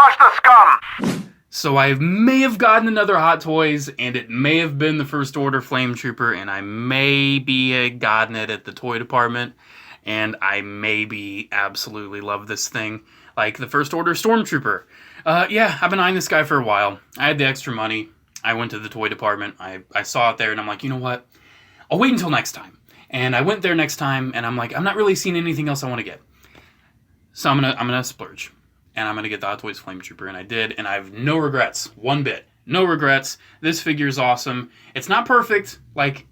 Squash the scum! So I may have gotten another Hot Toys, and it may have been the First Order Flametrooper, and I may be gotten it at the toy department, and I maybe absolutely love this thing, like the First Order Stormtrooper. Yeah, I've been eyeing this guy for a while. I had the extra money. I went to the toy department. I saw it there, and I'm like, you know what? I'll wait until next time. And I went there next time, and I'm like, I'm not really seeing anything else I want to get. So I'm gonna splurge. And I'm going to get the Hot Toys Flametrooper, and I did, and I have no regrets, one bit. No regrets. This figure is awesome. It's not perfect, like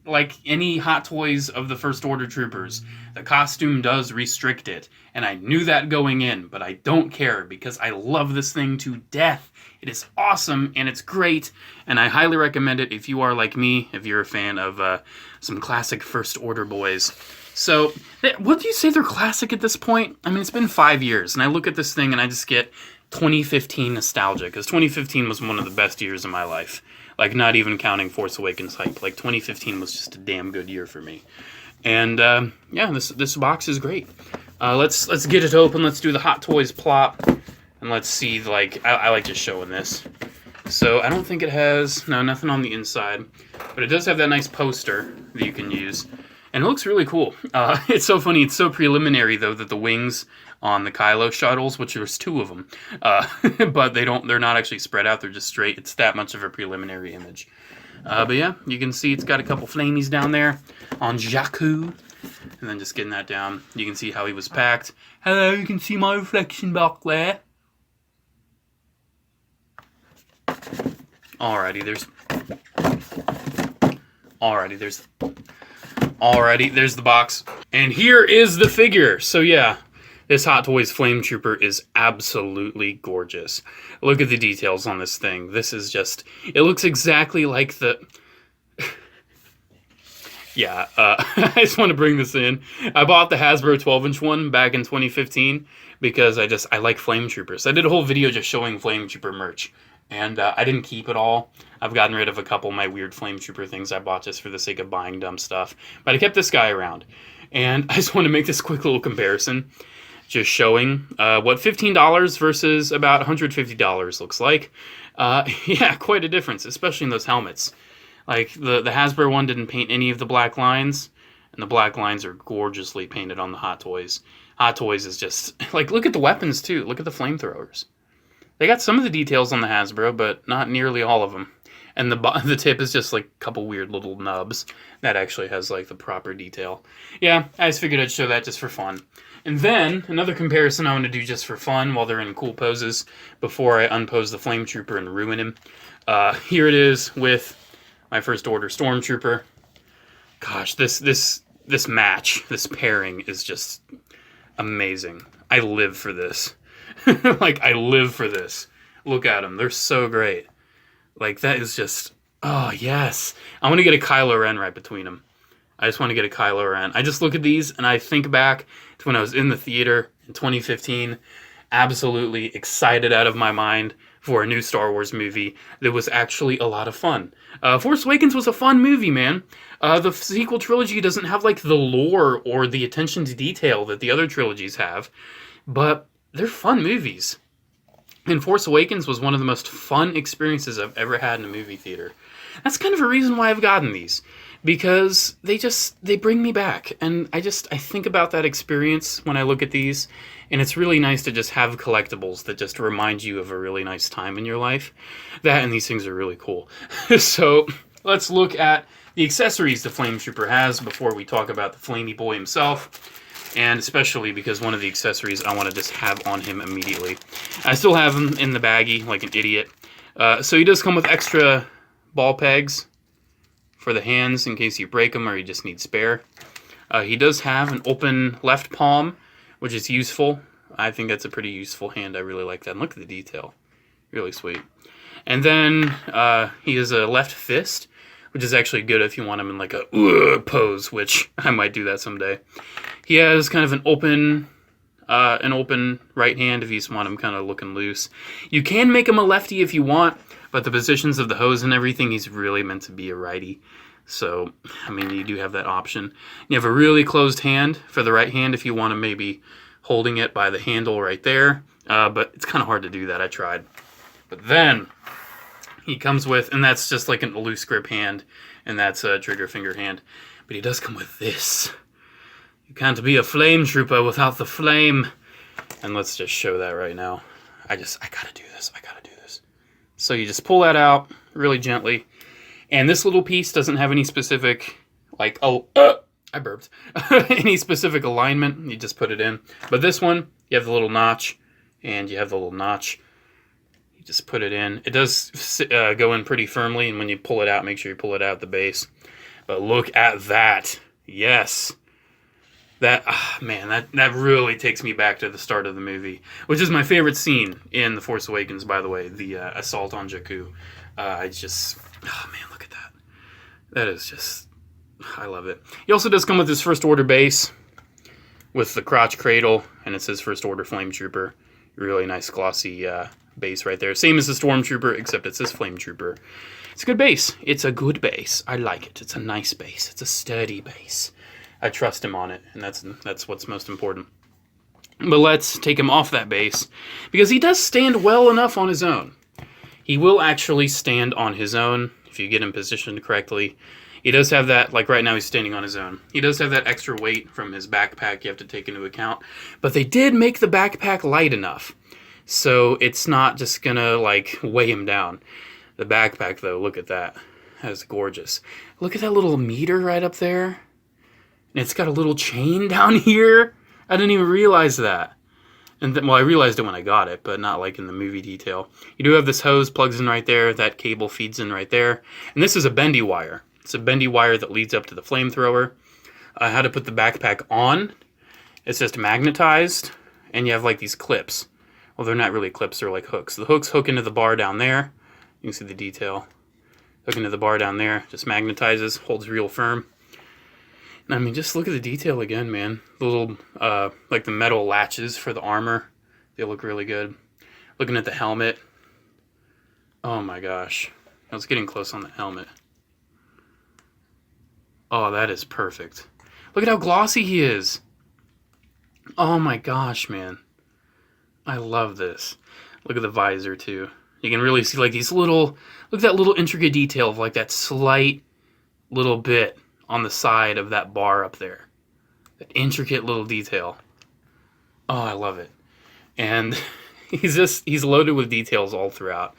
any Hot Toys of the First Order Troopers. The costume does restrict it, and I knew that going in, but I don't care, because I love this thing to death. It is awesome, and it's great, and I highly recommend it if you are like me, if you're a fan of some classic First Order boys. So, what do you say they're classic at this point? I mean, it's been 5 years, and I look at this thing and I just get 2015 nostalgia, because 2015 was one of the best years of my life. Like, not even counting Force Awakens hype. Like, 2015 was just a damn good year for me. And, yeah, this box is great. Let's get it open, let's do the Hot Toys plop, and let's see, like, I like just showing this. So, I don't think it has, no, nothing on the inside, but it does have that nice poster that you can use. And it looks really cool. It's so funny. It's so preliminary, though, that the wings on the Kylo shuttles, which there's 2 of them, but they're not actually spread out. They're just straight. It's that much of a preliminary image. But yeah, you can see it's got a couple flamies down there on Jakku. And then just getting that down, you can see how he was packed. Hello, you can see my reflection back there. Alrighty, there's the box. And here is the figure. So yeah, this Hot Toys Flametrooper is absolutely gorgeous. Look at the details on this thing. This is just, it looks exactly like the... Yeah, I just want to bring this in. I bought the Hasbro 12-inch one back in 2015 because I like Flametroopers. I did a whole video just showing Flametrooper merch. And I didn't keep it all. I've gotten rid of a couple of my weird Flametrooper things I bought just for the sake of buying dumb stuff. But I kept this guy around. And I just want to make this quick little comparison. Just showing what $15 versus about $150 looks like. Yeah, quite a difference, especially in those helmets. Like, the Hasbro one didn't paint any of the black lines. And the black lines are gorgeously painted on the Hot Toys. Hot Toys is just... Like, look at the weapons, too. Look at the flamethrowers. They got some of the details on the Hasbro, but not nearly all of them. And the tip is just like a couple weird little nubs. That actually has like the proper detail. Yeah, I just figured I'd show that just for fun. And then, another comparison I want to do just for fun while they're in cool poses before I unpose the Flametrooper and ruin him. Here it is with my First Order Stormtrooper. Gosh, this match, this pairing is just amazing. I live for this. Like, I live for this. Look at them. They're so great. Like, that is just... Oh, yes. I want to get a Kylo Ren right between them. I just want to get a Kylo Ren. I just look at these, and I think back to when I was in the theater in 2015. Absolutely excited out of my mind for a new Star Wars movie that was actually a lot of fun. Force Awakens was a fun movie, man. The sequel trilogy doesn't have, like, the lore or the attention to detail that the other trilogies have. But... they're fun movies. And Force Awakens was one of the most fun experiences I've ever had in a movie theater. That's kind of a reason why I've gotten these. Because they bring me back. And I think about that experience when I look at these. And it's really nice to just have collectibles that just remind you of a really nice time in your life. That and these things are really cool. So, let's look at the accessories the Flametrooper has before we talk about the Flamey Boy himself. And especially because one of the accessories I want to just have on him immediately. I still have him in the baggie like an idiot. So he does come with extra ball pegs for the hands in case you break them or you just need spare. He does have an open left palm, which is useful. I think that's a pretty useful hand. I really like that. And look at the detail. Really sweet. And then he has a left fist, which is actually good if you want him in like a pose, which I might do that someday. He has kind of an open right hand if you just want him kind of looking loose. You can make him a lefty if you want, but the positions of the hose and everything, he's really meant to be a righty. So, I mean, you do have that option. You have a really closed hand for the right hand if you want to maybe holding it by the handle right there. but it's kind of hard to do that. I tried. But then he comes with, and that's just like a loose grip hand, and that's a trigger finger hand. But he does come with this. You can't be a Flametrooper without the flame. And let's just show that right now. I gotta do this. I gotta do this. So you just pull that out really gently. And this little piece doesn't have any specific, like, I burped. Any specific alignment. You just put it in. But this one, you have the little notch, and you have the little notch. You just put it in. It does go in pretty firmly, and when you pull it out, make sure you pull it out at the base. But look at that. Yes. That, man, that really takes me back to the start of the movie, which is my favorite scene in The Force Awakens, by the way, the assault on Jakku. Man, look at that. That is just, I love it. He also does come with his First Order base with the crotch cradle, and it says First Order Flametrooper. Really nice glossy base right there. Same as the Stormtrooper, except it says Flametrooper. It's a good base. It's a good base. I like it. It's a nice base. It's a sturdy base. I trust him on it, and that's what's most important. But let's take him off that base, because he does stand well enough on his own. He will actually stand on his own if you get him positioned correctly. He does have that, like right now he's standing on his own. He does have that extra weight from his backpack you have to take into account. But they did make the backpack light enough, so it's not just gonna like weigh him down. The backpack though, look at that. That is gorgeous. Look at that little meter right up there. And it's got a little chain down here. I didn't even realize that. And well, I realized it when I got it, but not like in the movie detail. You do have this hose plugs in right there. That cable feeds in right there. And this is a bendy wire. It's a bendy wire that leads up to the flamethrower. How to put the backpack on. It's just magnetized. And you have like these clips. Well, they're not really clips. They're like hooks. The hooks hook into the bar down there. You can see the detail. Hook into the bar down there. Just magnetizes. Holds real firm. I mean, just look at the detail again, man. The little, like the metal latches for the armor. They look really good. Looking at the helmet. Oh my gosh. I was getting close on the helmet. Oh, that is perfect. Look at how glossy he is. Oh my gosh, man. I love this. Look at the visor, too. You can really see, like, these little, look at that little intricate detail of, like, that slight little bit on the side of that bar up there. That intricate little detail. Oh, I love it. And he's loaded with details all throughout.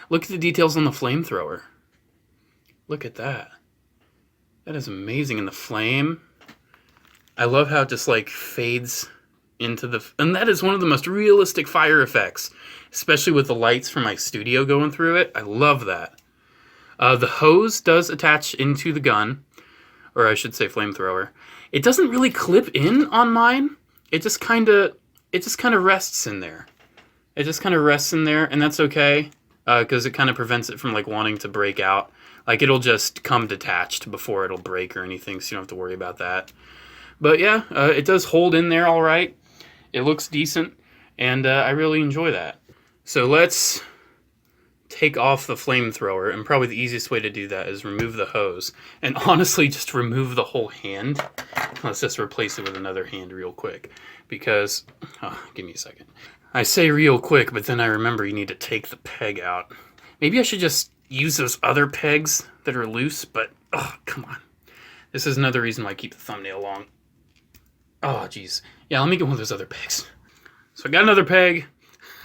Look at the details on the flamethrower. Look at that. That is amazing. And the flame. I love how it just like fades into the... And that is one of the most realistic fire effects. Especially with the lights from my studio going through it. I love that. The hose does attach into the gun. Or I should say flamethrower. It doesn't really clip in on mine. It just kind of rests in there. It just kind of rests in there, and that's okay, because it kind of prevents it from like wanting to break out. Like it'll just come detached before it'll break or anything, so you don't have to worry about that. But yeah, it does hold in there all right. It looks decent, and I really enjoy that. So let's take off the flamethrower, and probably the easiest way to do that is remove the hose. And honestly, just remove the whole hand. Let's just replace it with another hand real quick. Because, give me a second. I say real quick, but then I remember you need to take the peg out. Maybe I should just use those other pegs that are loose, but, oh, come on. This is another reason why I keep the thumbnail long. Oh, jeez. Yeah, let me get one of those other pegs. So I got another peg.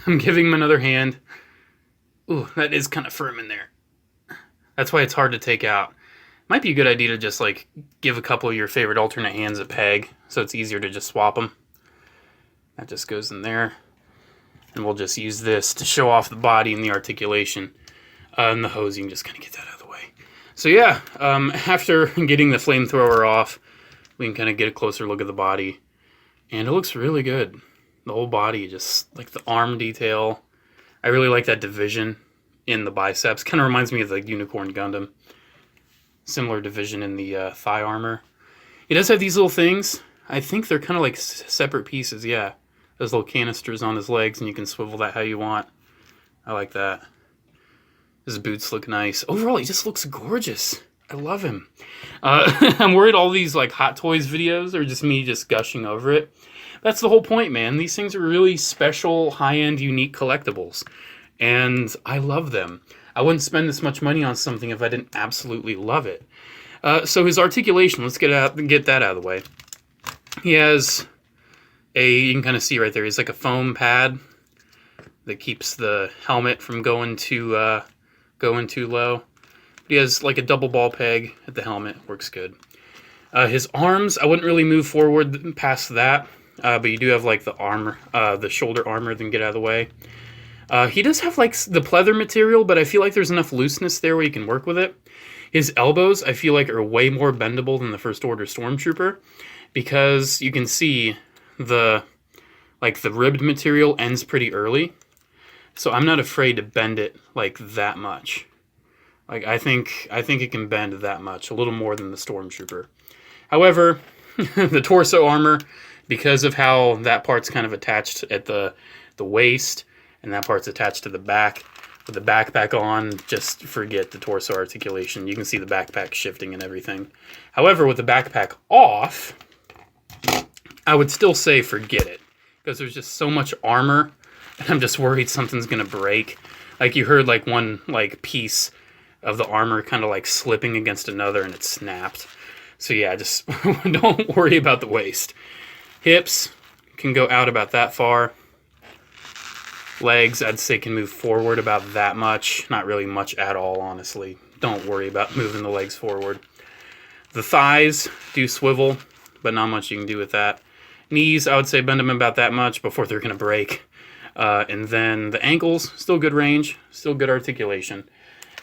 I'm giving him another hand. Ooh, that is kind of firm in there. That's why it's hard to take out. Might be a good idea to just like give a couple of your favorite alternate hands a peg, so it's easier to just swap them. That just goes in there. And we'll just use this to show off the body and the articulation. And the hose, you can just kind of get that out of the way. So yeah, after getting the flamethrower off, we can kind of get a closer look at the body. And it looks really good. The whole body, just like the arm detail. I really like that division in the biceps. Kind of reminds me of the Unicorn Gundam. Similar division in the thigh armor. It does have these little things. I think they're kind of like separate pieces, yeah. Those little canisters on his legs, and you can swivel that how you want. I like that. His boots look nice. Overall, he just looks gorgeous. I love him. I'm worried all these like Hot Toys videos are just me just gushing over it. That's the whole point, man. These things are really special, high-end, unique collectibles. And I love them. I wouldn't spend this much money on something if I didn't absolutely love it. So his articulation, let's get that out of the way. He has you can kind of see right there, he's like a foam pad that keeps the helmet from going too low. But he has like a double ball peg at the helmet, works good. His arms, I wouldn't really move forward past that, but you do have like the armor, the shoulder armor, then get out of the way. He does have like the pleather material, but I feel like there's enough looseness there where you can work with it. His elbows, I feel like, are way more bendable than the First Order Stormtrooper, because you can see the ribbed material ends pretty early. So I'm not afraid to bend it like that much. Like I think it can bend that much, a little more than the Stormtrooper. However, the torso armor, because of how that part's kind of attached at the waist, and that part's attached to the back, with the backpack on, just forget the torso articulation. You can see the backpack shifting and everything. However, with the backpack off, I would still say forget it, because there's just so much armor, and I'm just worried something's gonna break. Like you heard like one like piece of the armor kind of like slipping against another and it snapped. So yeah, just don't worry about the waist. Hips can go out about that far. Legs, I'd say, can move forward about that much. Not really much at all, honestly. Don't worry about moving the legs forward. The thighs do swivel, but not much you can do with that. Knees, I would say bend them about that much before they're going to break. And then the ankles, still good range, still good articulation.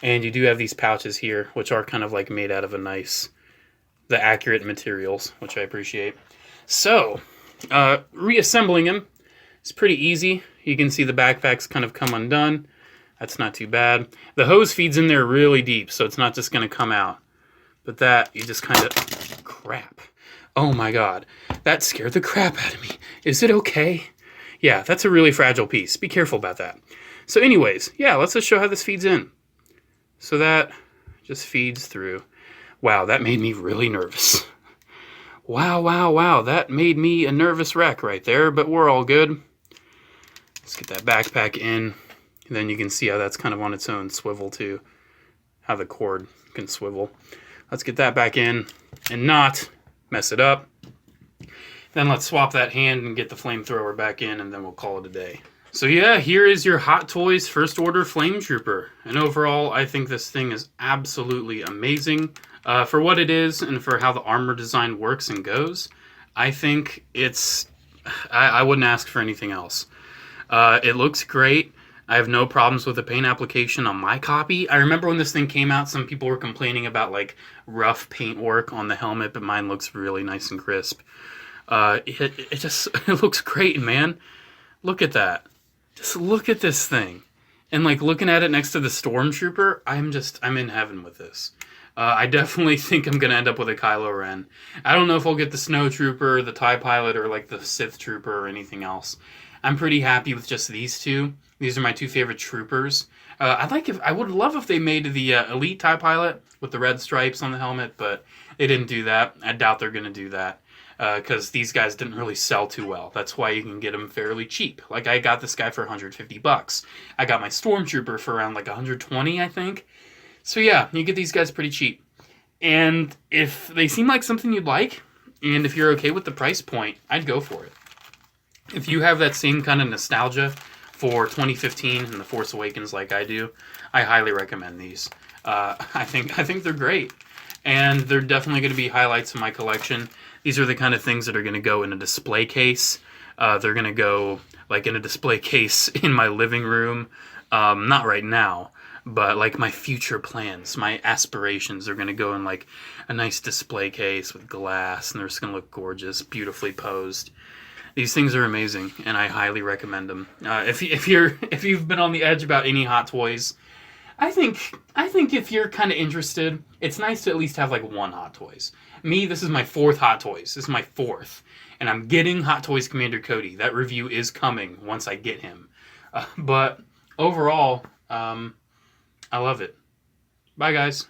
And you do have these pouches here, which are kind of like made out of the accurate materials, which I appreciate. So, reassembling him is pretty easy. You can see the backpacks kind of come undone. That's not too bad. The hose feeds in there really deep, so it's not just going to come out. But that, you just kind of... Crap. Oh my god. That scared the crap out of me. Is it okay? Yeah, that's a really fragile piece. Be careful about that. So anyways, yeah, let's just show how this feeds in. So that just feeds through. Wow, that made me really nervous. Wow. That made me a nervous wreck right there, but we're all good. Let's get that backpack in. And then you can see how that's kind of on its own swivel too. How the cord can swivel. Let's get that back in and not mess it up. Then let's swap that hand and get the flamethrower back in, and then we'll call it a day. So yeah, here is your Hot Toys First Order Flametrooper. And overall, I think this thing is absolutely amazing. For what it is and for how the armor design works and goes, I think it's... I wouldn't ask for anything else. It looks great. I have no problems with the paint application on my copy. I remember when this thing came out, some people were complaining about like rough paint work on the helmet, but mine looks really nice and crisp. It looks great, man. Look at that. Just look at this thing. And like looking at it next to the Stormtrooper, I'm in heaven with this. I definitely think I'm going to end up with a Kylo Ren. I don't know if I'll get the Snow Trooper, the TIE Pilot, or like the Sith Trooper or anything else. I'm pretty happy with just these two. These are my two favorite troopers. I would love if they made the Elite TIE Pilot with the red stripes on the helmet, but they didn't do that. I doubt they're going to do that because these guys didn't really sell too well. That's why you can get them fairly cheap. Like I got this guy for $150. I got my Stormtrooper for around like $120, I think. So yeah, you get these guys pretty cheap. And if they seem like something you'd like, and if you're okay with the price point, I'd go for it. If you have that same kind of nostalgia for 2015 and The Force Awakens like I do, I highly recommend these. I think they're great. And they're definitely going to be highlights in my collection. These are the kind of things that are going to go in a display case. They're going to go like in a display case in my living room. Not right now, but like my future plans, my aspirations are going to go in like a nice display case with glass, and they're just going to look gorgeous, beautifully posed. These things are amazing, and I highly recommend them. If you've been on the edge about any Hot Toys, I think if you're kind of interested, it's nice to at least have like one Hot Toys. Me, this is my fourth Hot Toys. This is my fourth, and I'm getting Hot Toys Commander Cody. That review is coming once I get him. But overall, I love it. Bye, guys.